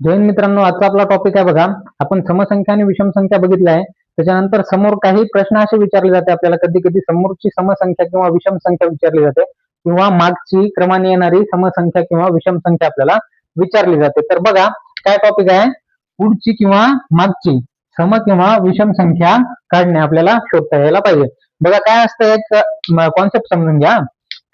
जैन मित्रांनो, आजचा आपला टॉपिक आहे बघा. आपण समसंख्या आणि विषम संख्या बघितल्या आहे. त्याच्यानंतर समोर काही प्रश्न असे विचारले जाते आपल्याला, कधी कधी समोरची समसंख्या किंवा विषम संख्या विचारली जाते, किंवा मागची क्रमाने येणारी समसंख्या किंवा विषम संख्या आपल्याला विचारली जाते. तर बघा काय टॉपिक आहे, पुढची किंवा मागची सम किंवा विषम संख्या काढणे आपल्याला शोधता यायला पाहिजे. बघा काय असतं, एक कॉन्सेप्ट समजून घ्या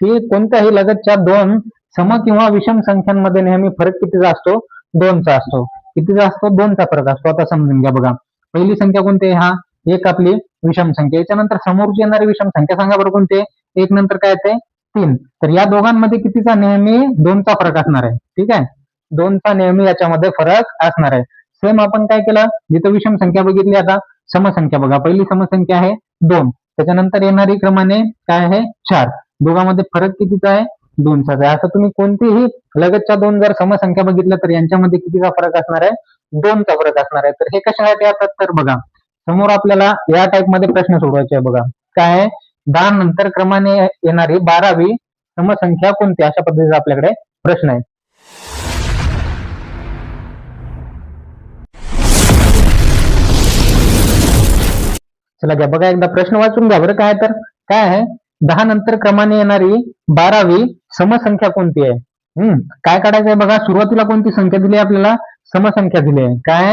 की कोणत्याही लगतच्या दोन सम किंवा विषम संख्यांमध्ये नेहमी फरक कितीचा असतो? दोनचा असतो. कितीचा असतो? दोनचा फरक असतो. आता समजून घ्या. बघा पहिली संख्या कोणती आहे? हा एक आपली विषम संख्या. याच्यानंतर समोरची येणारी विषम संख्या सांगा बरं कोणते? एक नंतर काय येते? 3. तर या दोघांमध्ये कितीचा? नेहमी दोनचा फरक असणार आहे. ठीक आहे, दोनचा नेहमी याच्यामध्ये फरक असणार आहे. सेम आपण काय केलं, जिथं विषम संख्या बघितली, आता समसंख्या बघा. पहिली समसंख्या आहे 2, त्याच्यानंतर येणारी क्रमाने काय आहे? 4. दोघांमध्ये फरक कितीचा आहे? दोनचाच आहे. असं तुम्ही कोणतीही लगतच्या दोन जर समसंख्या बघितल्या तर यांच्यामध्ये कितीचा फरक असणार आहे? दोनचा फरक असणार आहे. तर हे कशासाठी येतात? तर बघा समोर आपल्याला या टाइप मध्ये प्रश्न सोडवायचे आहे. बघा काय आहे, 10 नंतर क्रमाने येणारी 12वी समसंख्या कोणती? अशा पद्धतीचा आपल्याकडे प्रश्न आहे. चला घ्या, बघा एकदा प्रश्न वाचून घ्या बरं. काय तर काय आहे, 10 नंतर क्रमाने येणारी 12वी समसंख्या कोणती आहे? काय काढायचं आहे? बघा सुरुवातीला कोणती संख्या दिली आहे आपल्याला? समसंख्या दिली आहे. काय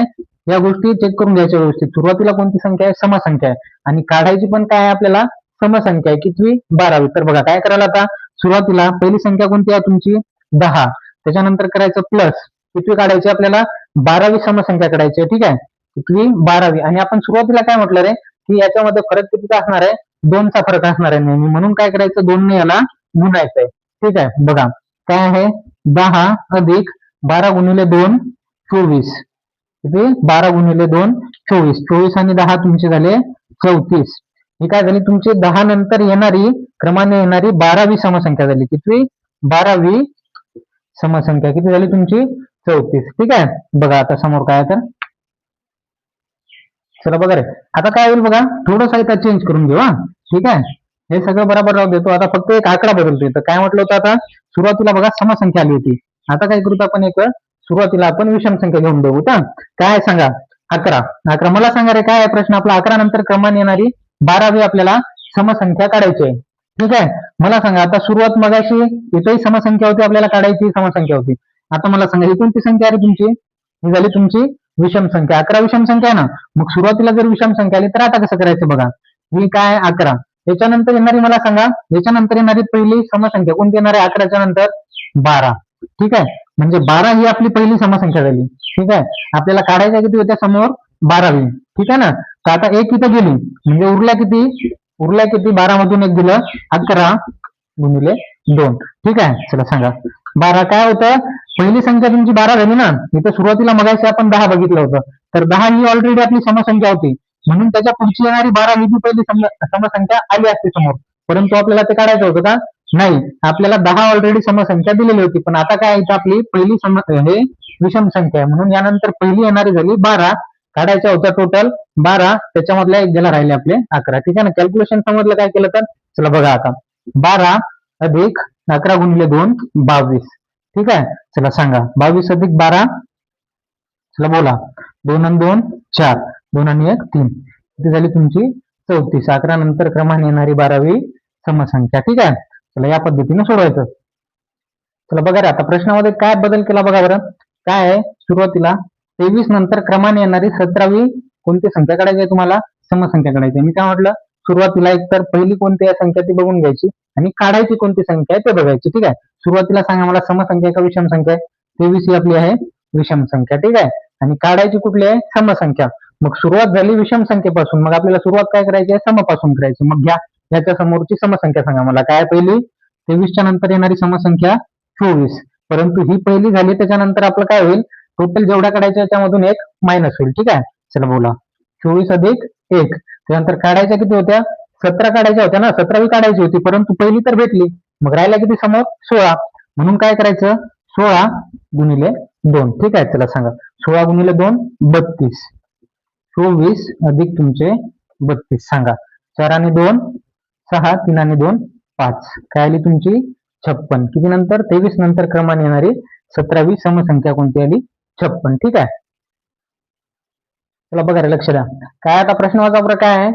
या गोष्टी चेक करून घ्यायच्या व्यवस्थित. सुरुवातीला कोणती संख्या आहे? समसंख्या आहे. आणि काढायची पण काय आहे आपल्याला? समसंख्या आहे. कितवी? 12वी. तर बघा काय करायला, आता सुरुवातीला पहिली संख्या कोणती आहे तुमची? 10. त्याच्यानंतर करायचं प्लस कितवी काढायची आपल्याला? 12वी समसंख्या काढायची आहे. ठीक आहे, कितवी? 12वी. आणि आपण सुरुवातीला काय म्हटलं रे, की याच्यामध्ये फरक कितीचा असणार आहे? दोनचा फरक असणार आहे नेहमी. म्हणून काय करायचं? 2 ने याला गुणायचंय. ठीक आहे, बघा काय आहे, 10 अधिक 12 गुणिले 2 24. किती? 12 गुणिले 2 24. 24 आणि 10 तुमचे झाले 34. ही काय झाली तुमची? 10 नंतर येणारी क्रमाने येणारी 12वी समसंख्या झाली. कितवी? 12वी समसंख्या. किती झाली तुमची? 34. ठीक आहे, बघा आता समोर काय तर चला बघा रे, आता काय होईल बघा, थोडंसं इथं चेंज करून घेऊ. हा ठीक आहे, हे सगळं बरोबर राहू देतो. आता फक्त एक आकडा बदलतोय. तर काय म्हटलं होतं, आता सुरुवातीला बघा समसंख्या आली होती. आता काय करू, आपण एक सुरुवातीला आपण विषम संख्या घेऊन बघू. काय सांगा? 11. 11. मला सांगा रे, काय आहे प्रश्न आपला? 11 नंतर क्रमाने येणारी 12वी आपल्याला समसंख्या काढायची आहे. ठीक आहे, मला सांगा आता सुरुवात मगाशी इथेही समसंख्या होती, आपल्याला काढायची समसंख्या होती. आता मला सांगा ही कोणती संख्या आहे तुमची? ही झाली तुमची विषम संख्या. 11 विषम संख्या आहे ना. मग सुरुवातीला जर विषम संख्या आली तर आता कसं करायचं बघा. ही काय? 11. याच्यानंतर येणारी मला सांगा, याच्यानंतर येणारी पहिली समसंख्या कोणती येणार आहे? 11च्या नंतर 12. ठीक आहे, म्हणजे 12 ही आपली पहिली समसंख्या झाली. ठीक आहे, आपल्याला काढायच्या किती होत्या समोर? 12वी. ठीक आहे ना. तर आता एक इथं गेली, म्हणजे उरल्या किती? उरल्या किती? 12 मधून एक दिलं 11 गुणिले 2. ठीक आहे, चला सांगा 12 काय होतं? पहिली संख्या तुमची 12 झाली ना. इथं सुरुवातीला मगाशी आपण 10 बघितलं होतं. तर 10 ही ऑलरेडी आपली समसंख्या होती, म्हणून त्याच्या पुढची येणारी 12 ही पहिली समसंख्या आली असते समोर. परंतु आपल्याला ते काढायचं होतं का? नाही, आपल्याला 10 ऑलरेडी समसंख्या दिलेली होती. पण आता काय इथं आपली पहिली हे विषम संख्या आहे, म्हणून यानंतर पहिली येणारी झाली 12. काढायच्या होत्या टोटल 12, त्याच्यामधल्या एक गेला राहिले आपले 11. ठीक आहे ना. कॅल्क्युलेशन समजलं काय केलं तर? चला बघा आता 12 अधिक 11 गुणिले 2 22. ठीक आहे, चला सांगा 22 अधिक 12. चला बोला, 2 आणि 2 4, 2 आणि 1 3. किती झाली तुमची? 34. 11 नंतर क्रमाने येणारी 12वी समसंख्या. ठीक आहे, चला या पद्धतीने सोडवायचं. चला बघा रे, आता प्रश्नामध्ये काय बदल केला बघा बरं. काय आहे, सुरुवातीला 23 नंतर क्रमाने येणारी 17वी कोणती संख्या काढायची आहे तुम्हाला? समसंख्या काढायची. मी काय म्हटलं, सुरुवातीला एक तर पहिली कोणती आहे संख्या ती बघून घ्यायची, आणि काढायची कोणती संख्या आहे ते बघायची. ठीक आहे, सुरुवातीला सांगा मला, समसंख्या का विषम संख्या आहे? 23 ही आपली आहे विषम संख्या. ठीक आहे, आणि काढायची कुठली आहे? समसंख्या. मग सुरुवात झाली विषम संख्येपासून, मग आपल्याला सुरुवात काय करायची आहे? समपासून करायची. मग घ्या याच्या समोरची समसंख्या सांगा मला. काय पहिली? 23च्या नंतर येणारी समसंख्या 24. परंतु ही पहिली झाली, त्याच्यानंतर आपलं काय होईल? टोटल जेवढ्या काढायच्या त्याच्यामधून एक मायनस होईल. ठीक आहे, चला बोला, 24 अधिक 1. त्यानंतर काढायच्या किती होत्या? 17 काढायच्या होत्या ना. 17वी काढायची होती, परंतु पहिली तर भेटली. मग राहिला किती समोर? 16. म्हणून काय करायचं? 16 गुणिले 2. ठीक आहे, चला सांगा 16 गुणिले 2 32. 24 अधिक तुमचे 32. सांगा 4 आणि 2 6, 3 आणि 2 5. काय आली तुमची? 56. किती नंतर? 23 नंतर क्रमाने येणारी 17वी समसंख्या कोणती आली? 56. ठीक आहे. चला बघा रे, लक्ष द्या. काय आता प्रश्न वाचा काय आहे,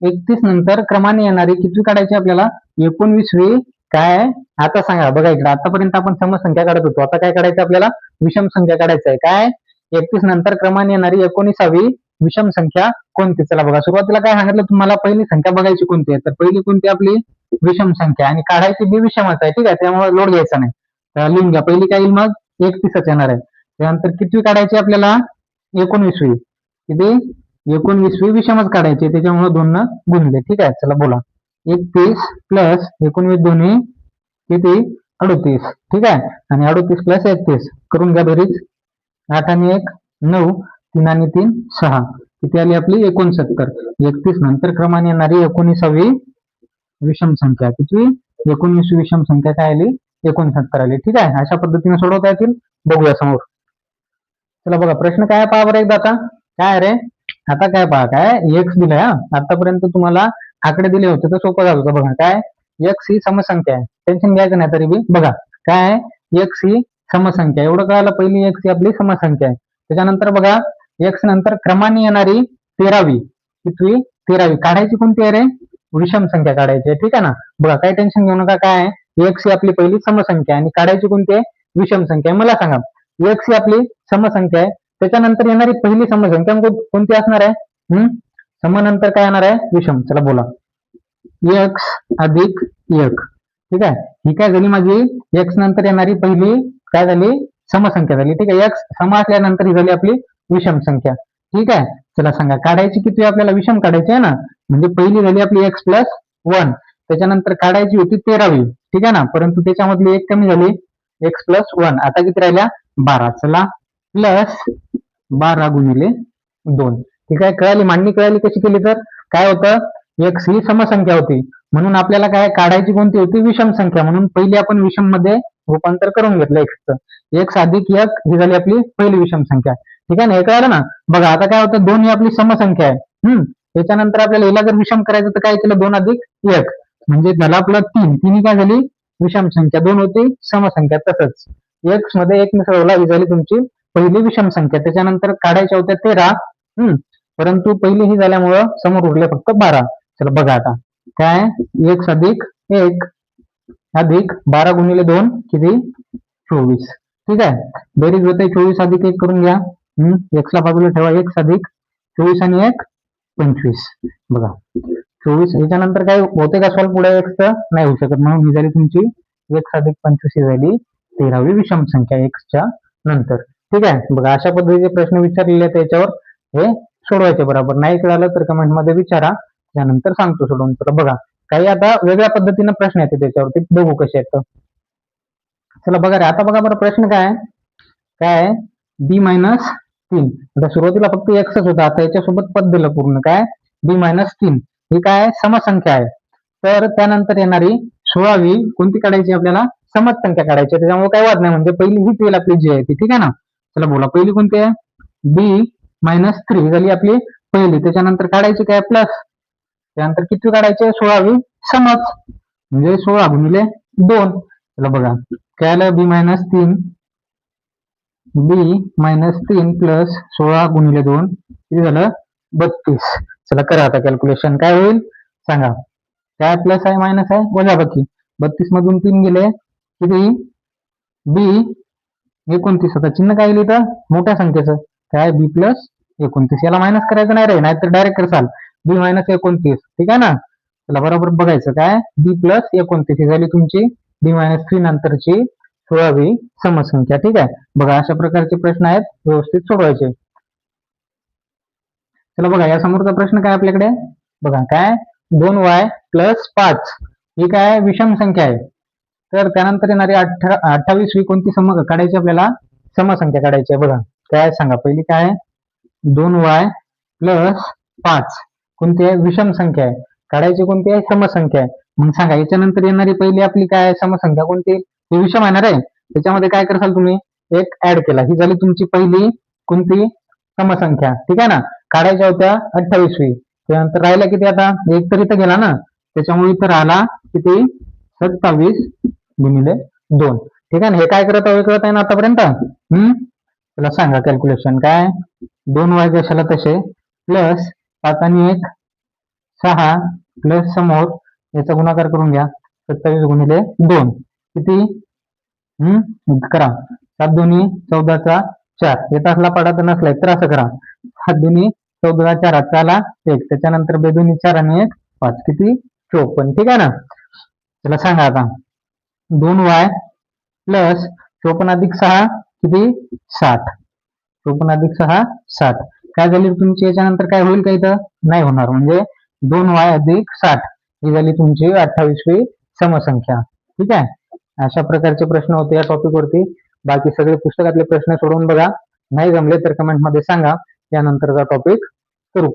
31 नंतर क्रमाने येणारी किती काढायची आपल्याला, 19वी काय आहे आता सांगा. बघा इकडे आतापर्यंत आपण समसंख्या काढत होतो, आता काय काढायचं आपल्याला, विषम संख्या काढायचं आहे. काय 31 नंतर क्रमाने येणारी 19वी विषम संख्या कोणती. चला बघा, सुरुवातीला काय सांगितलं तुम्हाला, पहिली संख्या बघायची कोणती आहे, तर पहिली कोणती आपली विषम संख्या, आणि काढायची बी विषमच आहे. ठीक आहे, त्यामुळे लोड घ्यायचा नाही. तर लिहून घ्या, पहिली काय येईल मग 31च येणार आहे. त्यानंतर कितवी काढायची आपल्याला, 19वी. किती, 19वी विषमच काढायची, त्याच्यामुळे 2 न गुणले. ठीक आहे, चला बोला. 31 प्लस 19 दोन्ही किती, 38. ठीक आहे, आणि 38 प्लस 31 करून घ्या बेरीज. 8 आणि 1 9, 3 आणि 3 6, किती आली आपली 69. 31 नंतर क्रमाने येणारी 19वी विषम संख्या किती, 19वी विषम संख्या काय आली, 69 आली. ठीक आहे, अशा पद्धतीने सोडवता येतील. बघूया समोर. चला बघा, प्रश्न काय पहा बरं एकदा. आता काय रे, आता काय पहा, काय एक्स दिलाय. आतापर्यंत तुम्हाला आकडे दिले होते तर सोपं झालं होतं. बघा काय, एक्स ही समसंख्या आहे, टेन्शन घ्यायचं नाही. तरी बी बघा काय, एक्स ही समसंख्या, एवढं कळालं. पहिली एक्स ही आपली समसंख्या आहे. त्याच्यानंतर बघा, एक्स नंतर क्रमाने येणारी 13वी, कितवी 13वी काढायची कोणती आहे रे, विषम संख्या काढायची आहे. ठीक आहे ना. बघा काय टेन्शन घेऊ नका. काय एक्स ही आपली पहिली समसंख्या आणि काढायची कोणती आहे, विषम संख्या. मला सांगा, एक्स ही आपली समसंख्या आहे, त्याच्यानंतर येणारी पहिली समसंख्या कोणती असणार आहे, समनंतर काय येणार आहे, विषम. चला बोला, एक्स अधिक 1. ठीक आहे, ही काय झाली माझी एक्स नंतर येणारी पहिली काय झाली, समसंख्या झाली. ठीक आहे, एक्स सम असल्यानंतर ही झाली आपली विषम संख्या. ठीक आहे, चला सांगा काढायची किती, आपल्याला विषम काढायची आहे ना, म्हणजे पहिली झाली आपली एक्स प्लस 1. त्याच्यानंतर काढायची होती 13वी. ठीक आहे ना, परंतु त्याच्यामधली एक कमी झाली, एक्स प्लस 1. आता किती राहिल्या, 12. चला प्लस 12 गुणिले 2. ठीक आहे, कळाली मांडणी, कळाली कशी केली. तर काय होतं, एक्स ही समसंख्या होती, म्हणून आपल्याला काय काढायची कोणती होती, विषम संख्या. म्हणून पहिली आपण विषम मध्ये रूपांतर करून घेतलं एक्सचं. एक्स अधिक 1 ही झाली आपली पहिली विषम संख्या. ठीक आहे ना, हे कळालं ना. बघा आता काय होतं, 2 ही आपली समसंख्या आहे. त्याच्यानंतर आपल्याला हिला जर विषम करायचं तर काय केलं, 2 अधिक 1 म्हणजे झाला आपला 3. 3 ही काय झाली, विषम संख्या. 2 होती समसंख्या. तसंच एक्स मध्ये 1 मिसळवला, ही झाली तुमची पहिली विषम संख्या. त्याच्यानंतर काढायच्या होत्या 13, परंतु पहिली ही झाल्यामुळं समोर उरले फक्त 12. चला बघा आता काय, एक्स अधिक 1 अधिक 12 गुणिले 2 किती, 24. ठीक आहे, बेरीज होते 24 अधिक 1 करून घ्या. एक्स ला बाजूला ठेवा, एक्स अधिक 24 आणि 1 25. बघा 24. याच्यानंतर काय होते का सॉल्व, पुढे एक्स नाही होऊ शकत, म्हणून ही झाली तुमची एक्स अधिक 25 ही झाली 13वी विषम संख्या एक्सच्या नंतर. ठीक आहे, बघा अशा पद्धतीचे प्रश्न विचारलेले आहेत, त्याच्यावर हे सोडवायचे. बरोबर नाही कळालं तर कमेंट मध्ये विचारा, त्यानंतर सांगतो सोडवून. तर बघा काही आता वेगळ्या पद्धतीने प्रश्न येते त्याच्यावरती, बघू कसे आहेत. चला बघा रे, आता बघा बरं प्रश्न काय काय b-3. आता सुरुवातीला फक्त एक्सच होता, आता याच्यासोबत पद दिलं पूर्ण. काय b-3 ही काय समसंख्या आहे, तर त्यानंतर येणारी 16वी कोणती काढायची आपल्याला, समच संख्या काढायची. त्याच्यामुळे काय वाद नाही, म्हणजे पहिली हीच येईल आपली जी आहे ती. ठीक आहे ना. चला बोला, पहिली कोणती आहे, b-3 झाली आपली पहिली. त्याच्यानंतर काढायची काय, प्लस. त्यानंतर किती काढायचे, 16वी समच, म्हणजे 16 गुणिले 2. चला बघा काय आलं, b-3 प्लस 16 गुणिले 2 किती झालं, 32. चला करा आता कॅल्क्युलेशन, काय होईल सांगा. काय प्लस आहे मायनस आहे, वजाबाकी. 32 मधून 3 गेले किती, b-29. आता चिन्ह काय येईल इथं, मोठ्या संख्येचं. काय b+29, याला मायनस करायचं नाही रे, नाहीतर डायरेक्ट करसाल b-29. ठीक आहे ना. चला बरोबर बघायचं, काय b+29 ही झाली तुमची b-3 नंतरची 16वी समसंख्या. ठीक आहे, बघा अशा प्रकारचे प्रश्न आहेत, व्यवस्थित सोडवायचे. चला बघा या समोरचा प्रश्न काय आपल्याकडे, बघा काय 2y + 5 ही काय विषम संख्या आहे, तर त्यानंतर येणारी 28वी कोणती काढायची आपल्याला, समसंख्या काढायची आहे. बघा काय सांगा, पहिली काय 2y + 5 कोणती आहे, विषम संख्या आहे, काढायची कोणती आहे, समसंख्या आहे. मग सांगा याच्यानंतर येणारी पहिली आपली काय समसंख्या कोणती, ही विषम येणार आहे. त्याच्यामध्ये काय करसाल तुम्ही, एक ऍड केला, ही झाली तुमची पहिली कोणती समसंख्या. ठीक आहे ना. काढायच्या होत्या 28वी, त्यानंतर राहिला किती, आता एक तर इथं गेला ना, त्याच्यामुळे इथं राहिला किती, 27 गुणिले 2. ठीक आहे ना. हे काय करत आहे ना आतापर्यंत, तुला सांगा कॅल्क्युलेशन काय. 2y जशाला तसे प्लस 5 आणि 1 6 प्लस समोर याचा गुणाकार करून घ्या. 27 गुणिले 2 किती करा. 7 दोन्ही 14चा 4. येत असला पाडा तर नसलाय तर असं करा. 7 दोन्ही 14 4 आला 1. त्याच्यानंतर 2 दोन्ही 4 आणि 1 5 किती 54. ठीक आहे ना. चला सांगा आता 2y प्लस 54 अधिक 6 किती 60. 54 अधिक 6 60. काय झाली तुमची याच्यानंतर काय होईल का इथं नाही होणार. म्हणजे 2y अधिक 60 ही झाली तुमची 28वी समसंख्या. ठीक आहे. अशा प्रकारचे प्रश्न होते या टॉपिक वरती. बाकी सगळे पुस्तकातले प्रश्न सोडवून बघा. नाही जमले तर कमेंट मध्ये सांगा. त्यानंतरचा टॉपिक करू.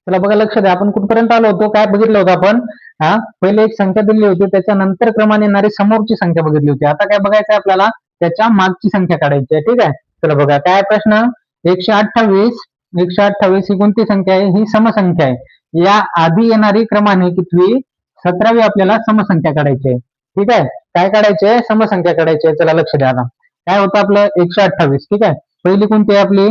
चला बघा लक्ष द्या. आपण कुठपर्यंत आलो होतो काय बघितलं होतं आपण. पहिले एक संख्या दिली होती त्याच्यानंतर क्रमाने येणारी समोरची संख्या बघितली होती. आता काय बघायचं आहे आपल्याला त्याच्या मागची संख्या काढायची आहे. ठीक आहे. चला बघा काय प्रश्न. 128 ही कोणती संख्या आहे ही समसंख्या आहे. या आधी येणारी क्रमाने कितवी 17वी आपल्याला समसंख्या काढायची आहे. ठीक आहे. काय काढायची आहे समसंख्या काढायची आहे. चला लक्ष द्या. आता काय होतं आपलं 128. ठीक आहे. पहिली कोणती आहे आपली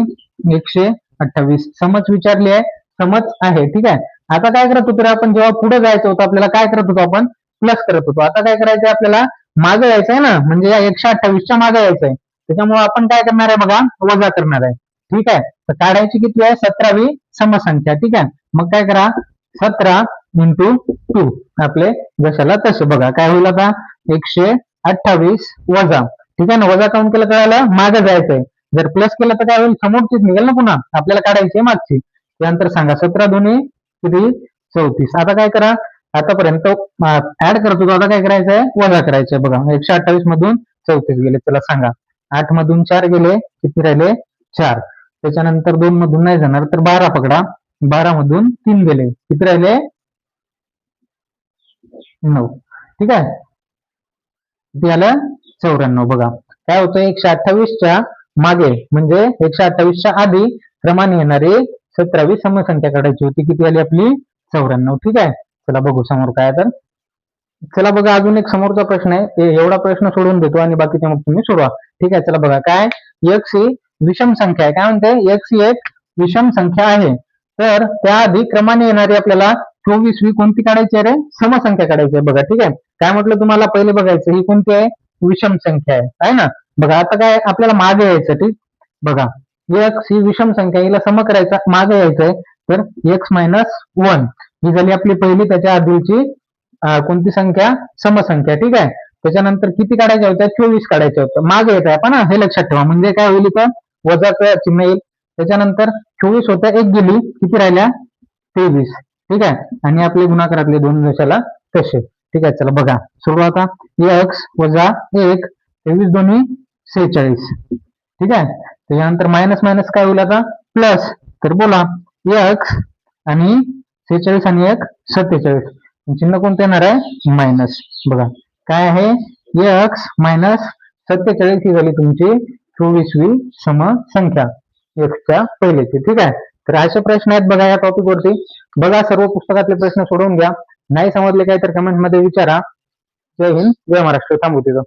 128 समच विचारली आहे. समज आहे. ठीक आहे. आता काय करत होतो आपण जेव्हा पुढे जायचं होतं आपल्याला काय करत होतो आपण प्लस करत होतो. आता काय करायचंय आपल्याला मागे यायचं आहे ना. म्हणजे या 128च्या मागे यायचंय. त्याच्यामुळे आपण काय करणार आहे बघा वजा करणार आहे. ठीक आहे. तर काढायची किती आहे 17वी समसंख्या. ठीक आहे. मग काय करा 17 इंटू 2 आपले जशाला तसे बघा काय होईल आता 128 वजा. ठीक आहे ना. वजा काउंट केलं कळालं मागे जायचंय. जर प्लस केलं तर काय होईल समोरचीच निघेल ना पुन्हा आपल्याला काढायची मागची. त्यानंतर सांगा 17 दोन्ही किती 34. आता काय करा आतापर्यंत ऍड करत होतो. आता काय करायचंय वजा करायचंय बघा 128 मधून 34 गेले. चला सांगा 8 मधून 4 गेले किती राहिले 4. त्याच्यानंतर 2 मधून नाही जाणार तर 12 पकडा. 12 मधून 3 गेले किती राहिले 9. ठीक आहे. किती आलं 94. बघा काय होतं 128च्या मागे म्हणजे 128च्या आधी क्रमाने येणारी 17वी समसंख्या काढायची होती. किती आली आपली 94. ठीक आहे. चला बघू समोर काय तर. चला बघा अजून एक समोरचा प्रश्न आहे. एवढा प्रश्न सोडून देतो आणि बाकीचे मग तुम्ही सोडवा. ठीक आहे. चला बघा काय x ही विषम संख्या आहे. काय म्हणते x ही एक विषम संख्या आहे. तर त्याआधी क्रमाने येणारी आपल्याला 24वी कोणती काढायची आहे रे समसंख्या काढायची आहे. बघा ठीक आहे. काय म्हटलं तुम्हाला पहिले बघायचं ही कोणती आहे विषम संख्या आहे ना. बघा आता काय आपल्याला मागे यायचं. ठीक बघा x ही विषम संख्या हिला सम करायचा मागे यायचंय. तर x मायनस 1 ही झाली आपली पहिली त्याच्या आधीची कोणती संख्या समसंख्या. ठीक आहे. त्याच्यानंतर किती काढायच्या होत्या 24 काढायच्या होत्या. मागे येत आहे पण हे लक्षात ठेवा म्हणजे काय होईल इथं वजाचं चिन्ह येईल. त्याच्यानंतर 24 होत्या 1 गेली किती राहिल्या 23. ठीक आहे. आणि आपले गुणाकारातले दोन जशाला तसे. ठीक आहे. चला बघा सुरुवात x वजा 1 23 दोन्ही 46. ठीक आहे. त्याच्यानंतर मायनस मायनस काय होईल आता प्लस. तर बोला x आणि 46 आणि 1 47. चिन्ह कोणतं येणार आहे मायनस. बघा काय आहे x मायनस 47 ही झाली तुमची 24वी समसंख्या x पहिलेची. ठीक आहे. तर असे प्रश्न आहेत बघा या टॉपिक वरती. बघा सर्व पुस्तकातले प्रश्न सोडवून घ्या. नाही समजले काय तर कमेंट मध्ये विचारा. जय हिंद जय महाराष्ट्र. थांबू तिथं.